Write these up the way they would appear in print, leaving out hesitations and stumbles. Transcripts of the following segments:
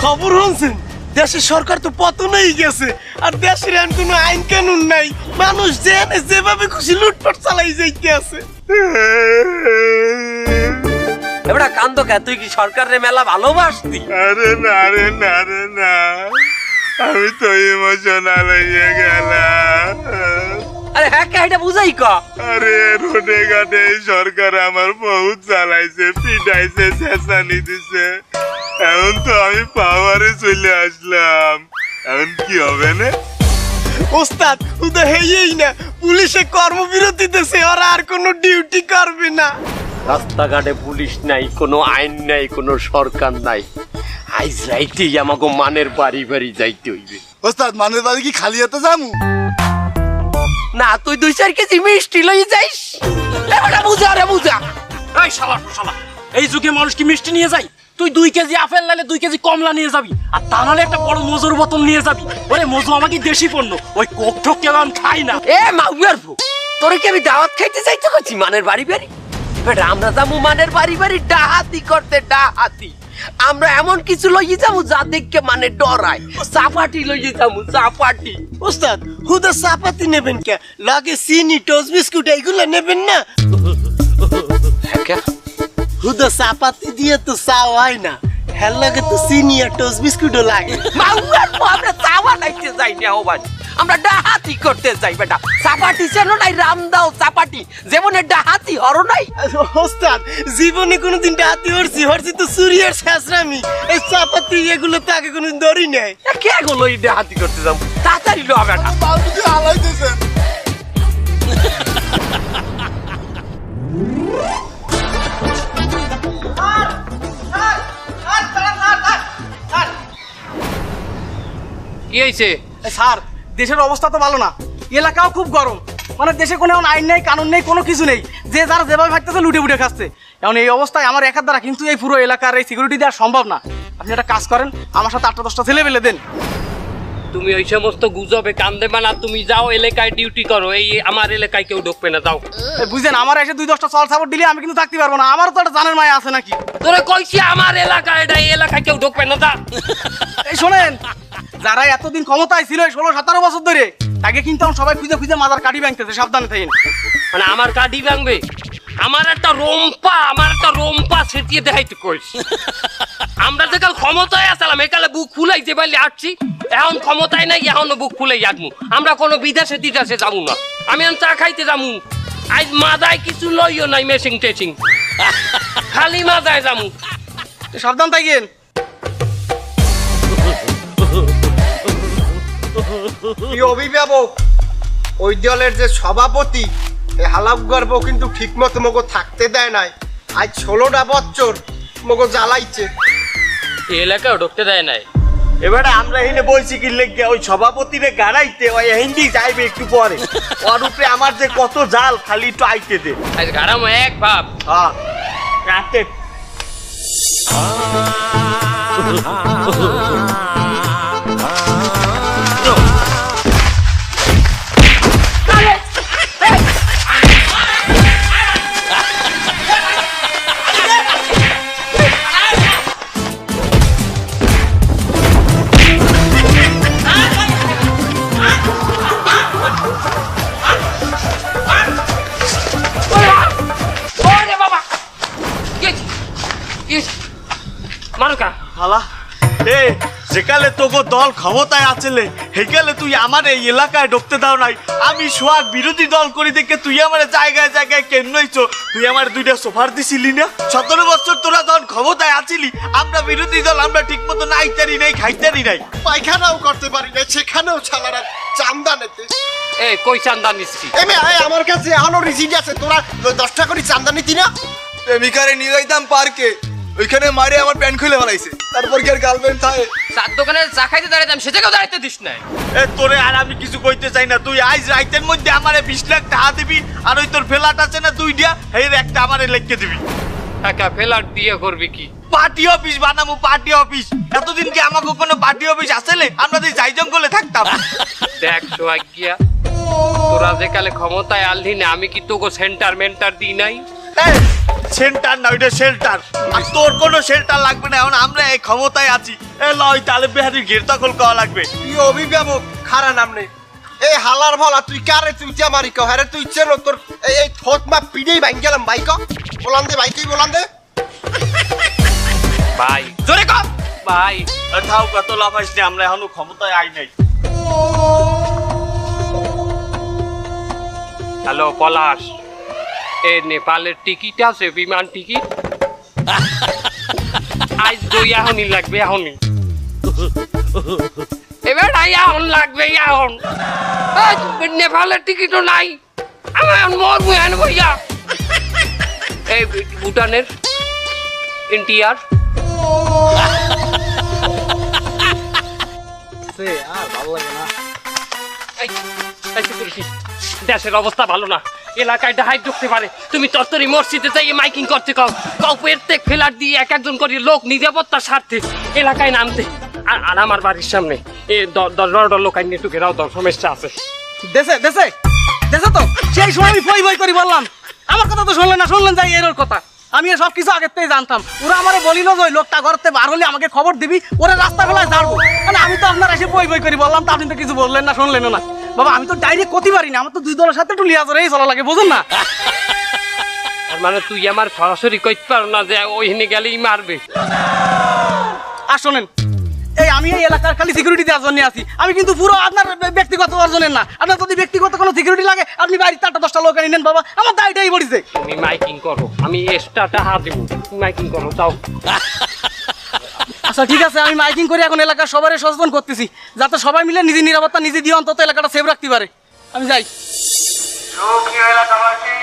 খবর শুনছেন? দেশের সরকার তো পতনই গেছে, আর দেশের এখন কোনো আইন কানুন নাই। মানুষ যেভাবে খুশি লুটপাট চালাই যাইতে আছে। এবারে কান্দ কে? তুই কি সরকারের মেলা ভালোবাসতি? আরে না রে না রে না, আমি তো ইমোশনাল হয়ে গেলাম। আরে হ্যাঁ কে এটা বুঝাই ক। আরে রোডে ঘাটে এই সরকার আমার বহুত চালাইছে, পিটাইছে, চেঁচানি দিছে। এখন তো আমি পাওয়ারে চলে আসলাম, এখন কি হবে না? ওস্তাদ উদা হেই না, পুলিশে কর্মবিরতি দিতেছে, ওরা আর কোনো ডিউটি করবে না। রাস্তাঘাটে পুলিশ নাই, কোনো আইন নাই, কোনো সরকার নাই। আইজ রাইতেই আমাকে মানের বাড়ি বাড়ি যাইতে হইবে। ওস্তাদ মানের বাড়ি কি খালি হাতে যামু? না তুই 2-4 কেজি মিষ্টি লই যাইস। এবারে বুঝা রে বুঝা। এই শালা শালা, এই যুগে মানুষ কি মিষ্টি নিয়ে যায়? তুই 2 কেজি আপেল নালে 2 কেজি কমলা নিয়ে যাবি, আর তা নাহলে একটা বড় মজুর বোতল নিয়ে যাবি। ওরে মজু আমাকে দেশি পণ্য, ওই কোক ঠোক কেলাম খাই না। এ মাউয়ার ভু, তোরে কি আমি দাওয়াত খাইতে যাইতে কইছি মানের বাড়ি বাড়ি? বেটা আমরা যাবো মানের বাড়ি বাড়ি ডাহাতি করতে, ডাহাতি। আমরা এমন কিছু লইয়ে যাবো যা দেখকে মানে ডরায়। চাপাটি লইয়ে যাবো, চাপাটি। ওস্তাদ হুদা চাপাতি নেবেন কে? লাগে চিনি, টোস্ট বিস্কুট এইগুলো নেবেন না। হুদা চাপাতি দিয়ে তো চা হয় না, হ্যাঁ লাগে তো চিনি আর টোস্ট বিস্কুটও লাগে। মাউয়ার ভু, আমরা চাওয়া নাইতে যাই না ও ভাই, আমরা ডাহাতি করতে যাই। বেটা চাপাটি চেনো নাই? রামদাও চাপাটি, যেমন ডাহাতি হরো নাই। ওস্তাদ জীবনে কোনোদিন ডাহাতি হরছি তো চুরিয়ার শেষরামি। এই চাপাতি এগুলো তো আগে কোনোদিন ধরি নাই। কে গুলো এই ডাহাতি করতে যাবো? তাড়াতাড়ি লো বেটা। বালতি হালাইতেছেন। কি হয়েছে? স্যার দেশের অবস্থা তো ভালো না, এলাকাও খুব গরম। মানে দেশে কোনো এখন আইন নেই, কানুন নেই, কোনো কিছু নেই। যে যারা যেভাবে ভাবতেছে লুটে বুটে খাচ্ছে। এখন এই অবস্থায় আমার একার দ্বারা কিন্তু এই পুরো এলাকার এই সিকিউরিটি দেওয়া সম্ভব না। আপনি একটা কাজ করেন, আমার সাথে 8-10টা ছেলে পেলে দেন। তুমি ওই সমস্ত গুজবে কান দেবে না, তুমি যাও এলাকায় ডিউটি করো। এই আমার এলাকায় কেউ ঢুকবে না, যাও। বুঝলেন, আমার এসে 2-10টা চল সাপোর্ট দিলে আমি কিন্তু থাকতে পারবো না। আমারও তো একটা জানের মায়া আছে নাকি। তোরে কইছি আমার এলাকায়, এটা এই এলাকায় কেউ ঢুকবে না, যা। এই শোনেন, যারা এতদিন ক্ষমতায় ছিল 16-17 বছর ধরে, তাকে কিন্তু এখন সবাই খুঁজে খুঁজে মাজার কাটি ভাঙতেছে। সাবধানে থাকেন। মানে আমার কাঠি ভাঙবে? আমার একটা রম্পা সেটিয়ে দেখাইতে কইছি। আমরা যেকাল ক্ষমতায় আসলাম একালে বুক ফুলাই যে বাইলে আসছি, এখন ক্ষমতায় নাই, এখনো বুক ফুলাই যাবো। আমরা কোনো বিদেশে টিদেশে যাবো না। আমি এখন চা খাইতে যাবো। আজ মাদায় কিছু লইও নাই, মেশিং টেশিং, খালি মাদায় যাবো। সাবধান থাকেন। অভিভাবক, ওই দলের যে সভাপতি এই হালাপ গর্ব কিন্তু ঠিক মতো মগো থাকতে দেয় নাই। আজ 16টা বছর মগো জ্বালাইছে। এই এলাকায় ঢুকতে দেয় নাই। এবারে আমরা এখানে বলছি কি লেগে ওই সভাপতিরে গাড়াইতে, ওই হিন্দি যাইবে একটু পরে। ওর উপরে আমার যে কত জাল, খালি একটু আইতে দে। আজ গাড়াম এক ভাব। হ্যাঁ রাতে মারুকা হালা এ যেকালে তোগো দল ক্ষমতায় আছেলে হেকালে তুই আমার এই এলাকায় ঢুকতে দাও নাই। আমি সোহাগ বিরোধী দল করি দেখে তুই আমার জায়গায় জায়গায় কেন নইছো। তুই আমার 2টা সোফার দিছিলি না? 17 বছর তোরা যখন ক্ষমতায় আছিলি, আমরা বিরোধী দল আমরা ঠিক মতো নাইতারি নাই, খাইতারি নাই, পায়খানাও করতে পারি না, সেখানেও ছালারা চান্দা নিতে। এ কই চান্দা নিচ্ছি? আমার কাছে এখনো রিসিট আছে। তোরা 10টা করে চান্দা নিতি না? প্রেমিকারে নিয়ে যাইতাম পার্কে, ওইখানে মারে আমার প্যান্ট খুলে ফেলাইছে। তারপর কি আর গার্লফ্রেন্ড থাকে? চার দোকানে চা খাইতে দাঁড়াইতাম, সেটাকেও দাঁড়াইতে দিস নাই। এ তোরে আর আমি কিছু কইতে চাই না। তুই আজ রাইতের মধ্যে আমারে 20 লাখ টাকা দিবি, আর ওই তোর ফ্ল্যাট আছে না 2টা, এর একটা আমারে লিখে দিবি। একা ফেলার দিয়ে করবি কি? পার্টি অফিস বানাবো, পার্টি অফিস। এতদিন কি আমাকে কোনো পার্টি অফিস আসলে? আমরা তো যাই জঙ্গলে থাকতাম। দেখ সোহাগিয়া, তোরা যে কালে ক্ষমতায় আনলি না, আমি কি তোকে সেন্টার মেন্টার দিই নাই? সেন্টার না, ওইটা শেল্টার। আর তোর কোনো শেল্টার লাগবে না, এখন আমরা এই ক্ষমতায় আছি। লয় তালে বিহারির ঘের দখল করা লাগবে। তুই অভিভাবক খারা নামনে এই হালার ভলা তুই কারে তুই মারি কো হ্যাঁ তুই চেন তোর এই ঠোঁট মা পিড়েই ভাঙ গেলাম বাইক বলান দে বাইকেই বলান দে ভাই জোরে কর ভাই। থাও কত লাফাইস নে, আমরা এখনো ক্ষমতায় আই নাই। হ্যালো পলাশ, এ নেপালের টিকিট আছে, বিমান টিকিট? আজ দই এখনই লাগবে, এখনই। এবার এখন লাগবে, এখন নেপালের টিকিটও নাই, আমি এখন মরবো এখন ভাইয়া। এই ভুটানের এনটিআর আর ভালো লাগে না। দেশের অবস্থা ভালো না, এলাকায় ডাহাই ঢুকতে পারে। তুমি তত্তরি মসজিদে যাই মাইকিং করতে কও, কও প্রত্যেক ফেলার দিয়ে এক একজন করে লোক নিরাপত্তার স্বার্থে এলাকায় নামতে। আর আমার বাড়ির সামনে এ লোক আইনে টুকে রাও, তোর সমস্যা আছে। দেশে দেশে দেশে তো সেই সময় আমি ফই ফই করি বললাম, আমার কথা তো শুনলেন না, শুনলেন যাই এর কথা। আমি সব কিছু আগের থেকে জানতাম। ওরা আমারে বলিল যে ওই লোকটা ঘরতে বার হলে আমাকে খবর দিবি, ওরা রাস্তা ফেলায় ছাড়বো। মানে আমি তো আপনার এসে বই বই করি বললাম, তা আপনি তো কিছু বললেন না, শুনলেন না। বাবা আমি তো ডাইরেক্ট করতে পারি না, আমার তো দুই দলের সাথে একটু লিয়াজরে এই চলা লাগে, বুঝুন না। আর মানে তুই আমার সরাসরি কইতে পারো না যে ওইখানে গেলেই মারবে? আর শোনেন, এই আমি এই এলাকার খালি সিকিউরিটি দেওয়ার জন্য আছি, আমি কিন্তু পুরো আপনার ব্যক্তিগত অর্জনের না। আপনার যদি ব্যক্তিগত কোনো সিকিউরিটি লাগে আপনি বাড়ির 4-10টা লোক এনে নেন বাবা, আমার দায়টাই পড়েছে। তুমি মাইকিং করো, আমি এক্সট্রাটা হাত দেব, মাইকিং করো যাও। আচ্ছা ঠিক আছে, আমি মাইকিং করে এখন এলাকার সবাই সচেতন করতেছি, যাতে সবাই মিলে নিজের নিরাপত্তা নিজে দিয়ে অন্তত এলাকাটা সেভ রাখতে পারে। আমি যাই। সুপ্রিয় এলাকাবাসী,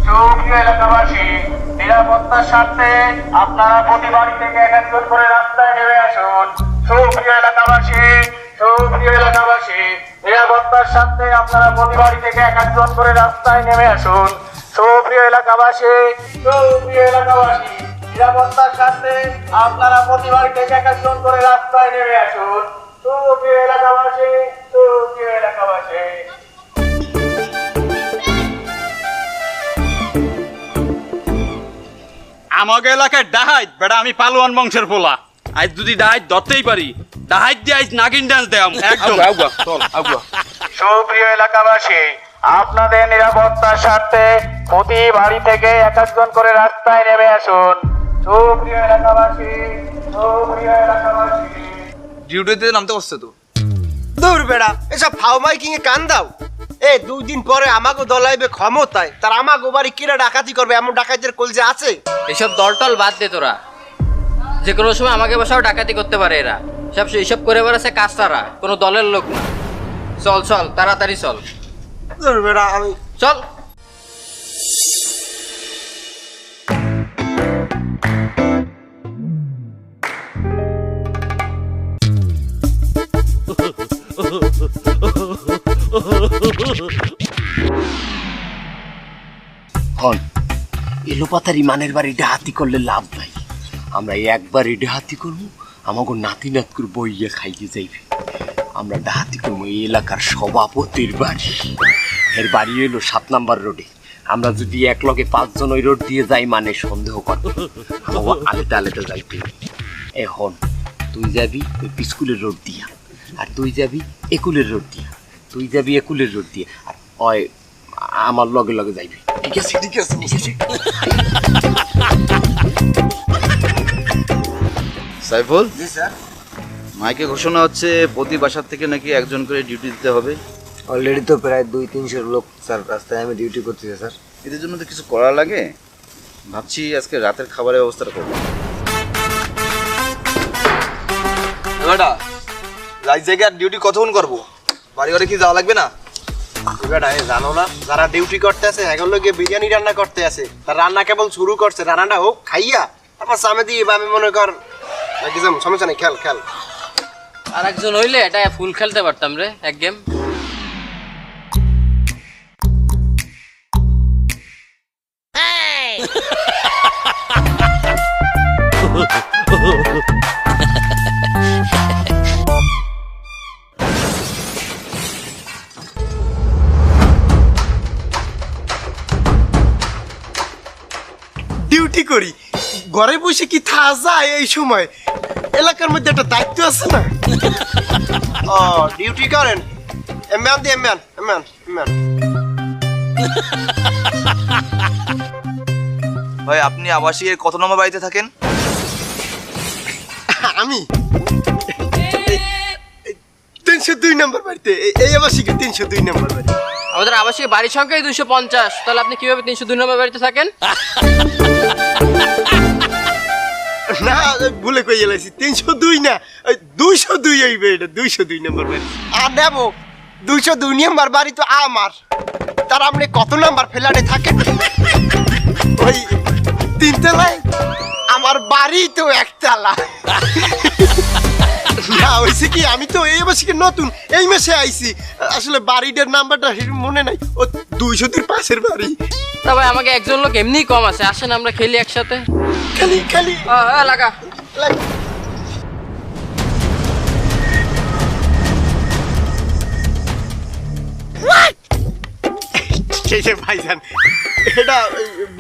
সুপ্রিয় এলাকাবাসী, নিরাপত্তার স্বার্থে আপনারা প্রতি বাড়ি থেকে এক একজন করে রাস্তায় নেমে আসুন। সুপ্রিয় এলাকাবাসী, সুপ্রিয় এলাকাবাসী, নিরাপত্তার স্বার্থে আপনারা প্রতি বাড়ি থেকে এক একজন করে রাস্তায় নেমে আসুন। সুপ্রিয় এলাকাবাসী, সুপ্রিয় এলাকাবাসী, নিরাপত্তার স্বার্থে আপনারা প্রতি বাড়ি থেকে এক একজন করে রাস্তায় নেমে আসুন। সুপ্রিয় এলাকাবাসী, সুপ্রিয় এলাকাবাসী। আমাকে এলাকায় ডাহাইত বেড়া, আমি পালোয়ান বংশের পোলা। আজ যদি ডাহাইত ধরতেই পারি, ডাহাইত দিয়ে আজ নাগিন ডান্স দেয়াম একদম। সুপ্রিয় এলাকাবাসী, আপনাদের নিরাপত্তার স্বার্থে প্রতি বাড়ি থেকে এক একজন করে রাস্তায় নেমে আসুন। সুপ্রিয় এলাকাবাসী, সুপ্রিয় এলাকাবাসী। ডিউটিতে নামতে বসছে তো দূর বেড়া এসব ফাও মাইকিং এ কান দাও। 2 দিন পরে আমাকে দলাইবে ক্ষমতায়, তার আমাকে বাড়ি কিরা ডাকাতি করবে, এমন ডাকাতের কলজে আছে? এসব দলটল বাদ দে তোরা, যে কোনো সময় আমাকে বসাও ডাকাতি করতে পারে এরা। সব এইসব করে বেড়াচ্ছে কাস্তারা, কোনো দলের লোক না। চল চল তাড়াতাড়ি চল, দূর বেড়া আমি চল। হন এলোপাতারি মানের বাড়ি ডাহাতি করলে লাভ নাই। আমরা একবারই ডাহাতি করবো, আমাকে নাতি নাত করে বইয়ে খাইয়ে যাইবে। আমরা ডাহাতি করবো এই এলাকার সভাপতির বাড়ি, এর বাড়ি হইলো 7 নাম্বার রোডে। আমরা যদি এক লগে 5 জন ওই রোড দিয়ে যাই মানে সন্দেহ করবে, আলেতে আলেতে যাইতে। এখন তুই যাবি ওই স্কুলের রোড দিয়া, আর তুই যাবি একুলের রোড দিয়া, তুই যাবি একুলের রোড দিয়া, আর ওই আমার লগে লগে যাইবি। ঠিক আছে ঠিক আছে ঠিক আছে। সাইফুল, জি স্যার। মাইকে ঘোষণা হচ্ছে প্রতি বাসার থেকে নাকি একজন করে ডিউটি দিতে হবে। অলরেডি তো প্রায় 200-300 লোক স্যার রাস্তায় আমি ডিউটি করতেছি স্যার। এদের জন্য তো কিছু করা লাগে। ভাবছি আজকে রাতের খাবারের ব্যবস্থাটা করবো। বেটা রাত জেগে আর ডিউটি কতক্ষণ করবো? বাড়ি ঘরে কি যাওয়া লাগবে না? বেটা জানো না, যারা ডিউটি করতে আছে এখন লোকে বিরিয়ানি রান্না করতে আছে, তার রান্না কেবল শুরু করছে, রান্নাটা হোক খাইয়া তারপর সামনে দিয়ে আমি মনে কর সমস্যা নেই, খেল খেল। আর একজন হইলে এটা ফুল খেলতে পারতাম রে, এক গেম। ডিউটি করি, ঘরে বসে কি থাকা যায় এই সময়? এলাকার মধ্যে একটা দায়িত্ব আছে না? ও ডিউটি করেন, এমএন দি এমএন এমএন এমএন। ভাই আপনি আবাসিকের কত নম্বর বাড়িতে থাকেন? আমি 302 নম্বর বাড়িতে, এই আবাসিকের 302 নম্বর বাড়ি। আমাদের আবাসিক বাড়ির সংখ্যাই 250, তাহলে আপনি কিভাবে 302 নম্বর বাড়িতে থাকেন? না ভুলে কই এলাইছি, 302 না 202 হইবে, এটা 202 নম্বর বাড়ি। আর নেব 202 নম্বর বাড়ি তো আমার। তার আপনি কত নাম্বার ফ্ল্যাটে থাকেন? ওই 3 তলায়। আমার বাড়ি তো 1 তলা। না হইছে কি, আমি তো এই মাসে নতুন, এই মাসে আইছি, আসলে বাড়িটার নাম্বারটা মনে নাই। ও 202 পাশের বাড়ি। তা ভাই আমাকে একজন লোক এমনি কম আছে, আসেন আমরা খেলি একসাথে। খালি খালি লাগা ভাইজান, এটা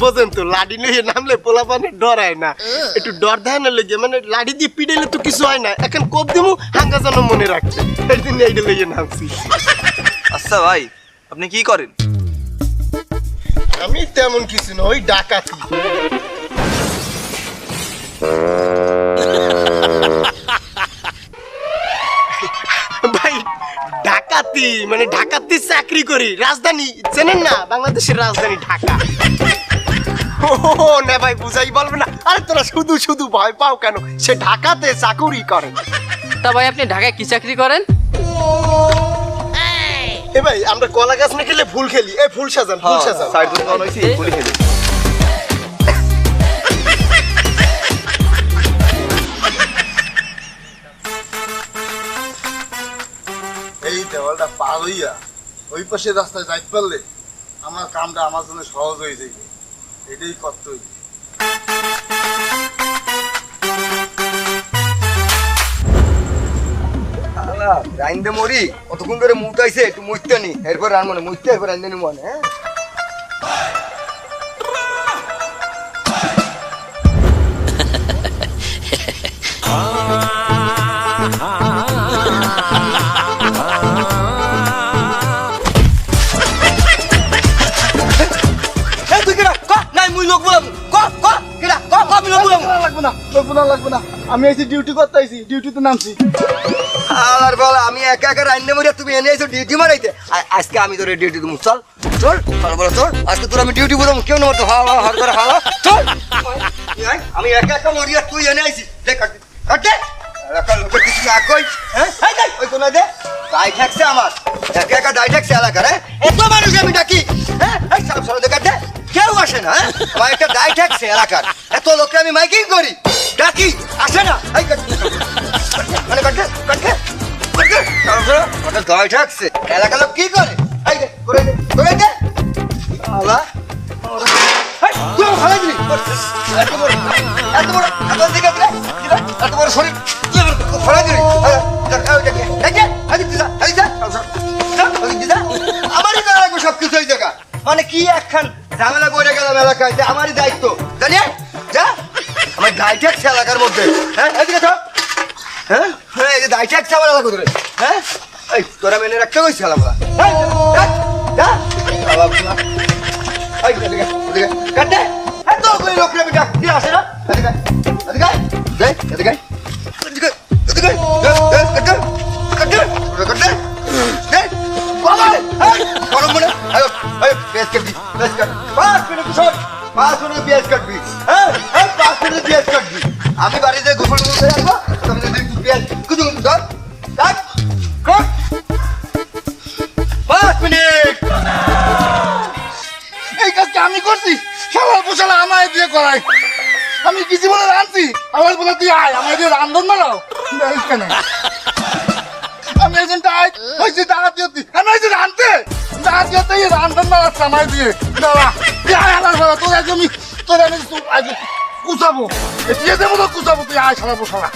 বোঝেন তো, লাঠি নিয়ে নামলে পোলাপানে ডরায় না, একটু ডর ধারণা লেগে, মানে লাঠি দিয়ে পিটাইলে তো কিছু হয় না, এখন কোপ দিমু হাঙ্গা যেন মনে রাখছে, এই জন্য এইটা লেগে নামছি। আচ্ছা ভাই আপনি কি করেন? আমি তেমন কিছু না, ওই ডাকাতি। ভাই ডাকাতি মানে ঢাকাতে চাকরি করি, রাজধানী চেনেন না? বাংলাদেশের রাজধানী ঢাকা। ও না ভাই বুঝাই বলবে না। আরে তোরা শুধু শুধু ভয় পাও কেন? সে ঢাকাতে চাকরি করে। তা ভাই আপনি ঢাকায় কি চাকরি করেন? এ ভাই আমরা কলা গাছ না খেলে ফুল খেলি, এই ফুল সাজান, ফুল সাজান। সাইড দোকান হইছে ফুল খেলে। এই দেওয়ালটা পার হইয়া ওই পাশে রাস্তায় যাইতে পারলে আমার কামটা আমার জন্য সহজ হয়ে যাবে, এটাই করতে হইবে। রাইন্দে মরি কতক্ষণ ধরে মুতাইছে, একটু মুইতে নি, এরপর রান মনে মুইতে, এরপর রাইন্দে নি মনে। হ্যাঁ লাগবে না, আমি আইছি ডিউটি করতে আইছি, ডিউটিতে নামছি। আর বল আমি একা একা রাইন্দে মরি, তুমি এনে আইছো ডিউটি মারাইতে। আজকে আমি তোর ডিউটি দেবো, চল চল চল বলো চল, আজকে তোর আমি ডিউটি বলবো, কেউ না তো হাওয়া হার করে হাওয়া চল। আমি একা একা মরি আর তুই এনে আইছি, দেখ কাটে এলাকার লোকের কিছু না কই। হ্যাঁ ওই কোন দে দায় ঠেকছে আমার, একা একা দায় ঠেকছে এলাকার। হ্যাঁ এত মানুষ আমি ডাকি, হ্যাঁ এই সব সব দেখাতে কেউ আসে না। আমার একটা দায় ঠেকছে এলাকার, এত লোকে আমি মাইকিং করি ডাকি আসে না। এই মানে কাটে কাটে কাটে দায় ঠেকছে এলাকার লোক কি করে? এই দে করে দে করে দে আলা তুই ভালো দিলি এত বড় এত দিকে দিলে এত বড় শরীর ভালো দিলি। আমারই করা লাগবে সবকিছু এই জায়গা, মানে কি একখান ঝামেলা পড়ে গেলাম এলাকায়, আমারই দায়িত্ব জানি। যা আমার দায় ঠেকছে এলাকার মধ্যে। হ্যাঁ এদিকে তো হ্যাঁ হ্যাঁ এই যে দায় ঠেকছে আমার এলাকা ধরে। হ্যাঁ এই তোরা মেনে রাখতে কইছি আলাদা। কাটে এত করে লোকরা আমি ডাকতে আসে না। এদিকে এদিকে এদিকে এদিকে এদিকে কাটে কাটে কাটে গরম মনে পেঁয়াজ কাটবি, পেঁয়াজ কাট 5 মিনিট শট, 5 মিনিট পেঁয়াজ কাটবি। হ্যাঁ 5 মিনিট পেঁয়াজ কাটবি। আমি বাড়িতে গোসল করতে আসবো, তুমি যদি পেঁয়াজ কুচু কুচু ধর কাট কাট 5 মিনিট। এই কাজটা আমি করছি, শালা পোশালা আমায় দিয়ে করাই। আমি কি জীবনে রাঁধছি? আমার বলে তুই আয় আমার দিয়ে রান্ধন মারাও কেন? আমি একজন হয়েছি ডাকাতি হতি, আমি হয়েছি রাঁধতে ডাকাতি হতে রান্ধন মারাচ্ছে আমায় দিয়ে। দাঁড়া তুই আয় আমার বলা, তোর আগে আমি কুচাবো, দিয়ে দেবো তো কুচাবো, তুই আয় শালা পোশালা।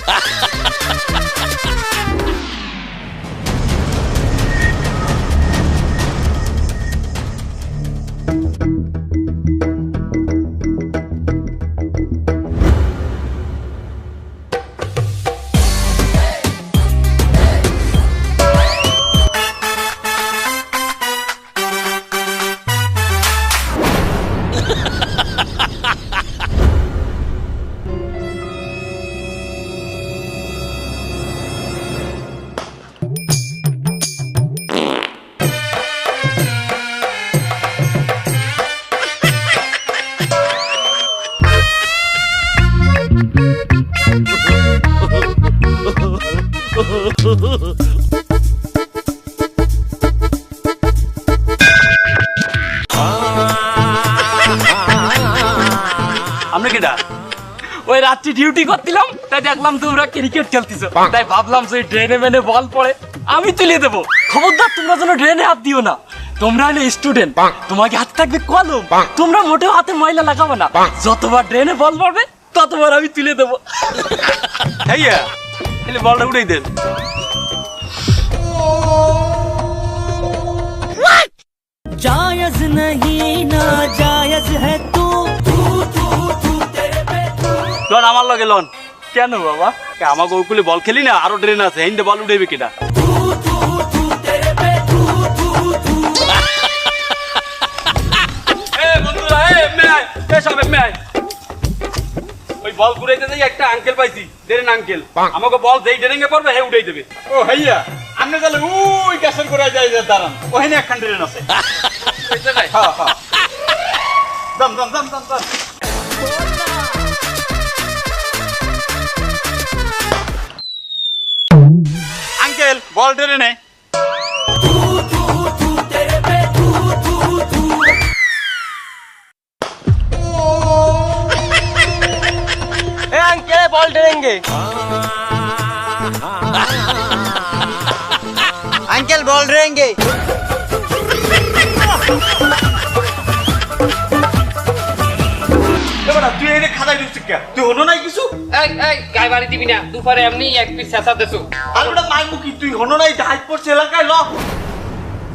রাত্রি ডিউটি করছিলাম, তাই দেখলাম তোমরা ক্রিকেট খেলতেছো, তাই ভাবলাম যে ড্রেনে মেনে বল পড়ে আমি তুলে দেবো। খবরদার তোমরা যেন ড্রেনে হাত দিও না, তোমরা হলে স্টুডেন্ট, তোমাকে হাতে থাকবে কলম, তোমরা মোটেও হাতে ময়লা লাগাবো না। যতবার ড্রেনে বল পড়বে ততবার আমি তুলে দেবো। ভাইয়া তাহলে বলটা উড়াই দেন। जायज नहीं ना जायज है तू লন আমার লগে লন। কেন বাবা আমার গোকুলে বল খেলি না, আরো ড্রেন আছে, হিন্দে বল উড়াইবে কিনা? ওই বল ঘুরাইতে যাই একটা আঙ্কেল পাইছি, ড্রেন আঙ্কেল, আমাকে বল যেই ড্রেনে পড়বে হে উড়াই দেবে। ও ভাইয়া আপনি তাহলে ওই ক্যাসেল করে যাই দাঁড়ান, ওখানে একখান ড্রেন আছে। হ্যাঁ হ্যাঁ দম দম দম দম দম। আঙ্কেল বল ড্রেনে নে। अंकल बॉल डरेंगे अंकल बॉल डरेंगे তুই এনে খাতায় ঢুকছিস কে? তুই হনো নাই কিছু? এই এই গায়ে বাড়ি দিবি না, দুপুরে এমনি এক পিস চেঁচা দেছো। আর ওটা মাইমু কি তুই হনো নাই? ডাইট পড়ছে এলাকায় ল।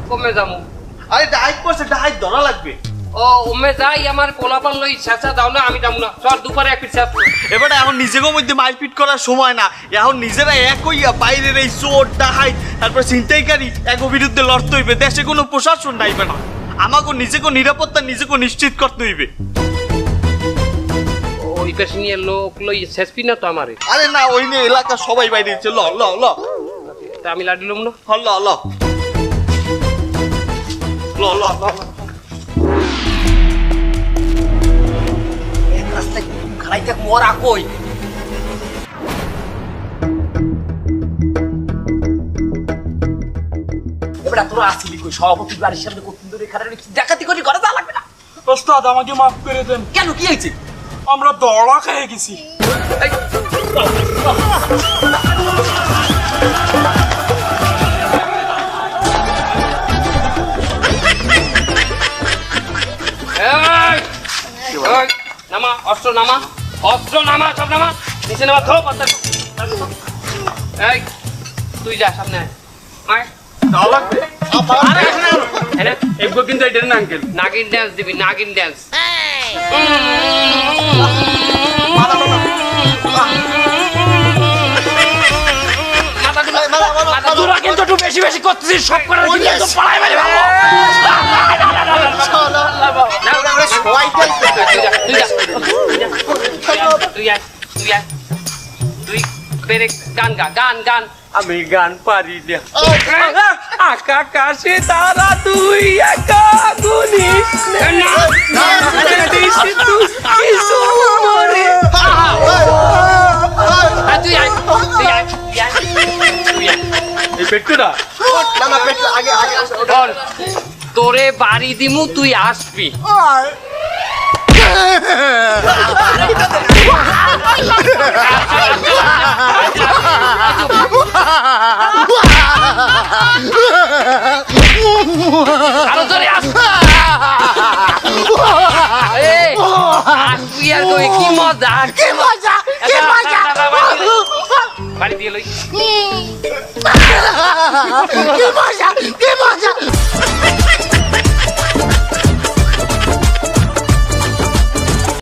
কমে যাবো। আরে ডাইট পড়ছে, ডাইট ধরা লাগবে। ও উমে যাই আমার পোলাপান লই চেঁচা দাও না, আমি দাম না, চল দুপুরে এক পিস চেঁচা। এবারে এখন নিজেদের মধ্যে মারপিট করার সময় না, এখন নিজেরা এক হইয়া বাইরের এই চোর ডাহাই তারপর ছিনতাইকারী এক বিরুদ্ধে লড়তে হইবে। দেশে কোনো প্রশাসন নাইবে না, আমাকে নিজেকে নিরাপত্তা নিজেকে নিশ্চিত করতে হইবে। ওই পেশ নিয়ে লোক লই শেষপি না তো আমারে। আরে না ওই নিয়ে এলাকা সবাই বাইরে দিচ্ছে, ল ল ল। তা আমি লাডিলাম না, ল ল ল ল ল ল। খালাই দেখ মরা কই। এবার তোরা আসলি কই? সভাপতি বাড়ির সামনে কত সুন্দর এখানে ডাকাতি করে ঘরে যা লাগবে না। ওস্তাদ আমাকে মাফ করে দেন, কেন কি হয়েছে? আমরা দড়া খেয়ে গেছি। নামা অস্ত্র নামা, অস্ত্র নামা, সব নামা, নিচে নামা, ধো পাতা। এই তুই যা সামনে আয়, আয়। এগুলো কিন্তু এটা না আঙ্কেল, নাগিন ড্যান্স দিবি, নাগিন ড্যান্স। তোরা কিন্তু একটু বেশি বেশি করতেছিস, সব করে কিন্তু পড়াই মারি ভালো। তুই পেরে গান গা, গান গান। আমি গান পারি না। আকাশে তারা তুই একা গুনিস তুই আয়, তুই আয়, তুই আয়, তুই আয়। এই পেট্টুটা না না পেট আগে আগে বল, তোরে বাড়ি দিমু, তুই আসবি। আরো জোরে আসবি। আসবি আর কই, কি মজা, কি মজা, কি মজা। বাড়ি দিয়ে লই, কি মজা, কি মজা।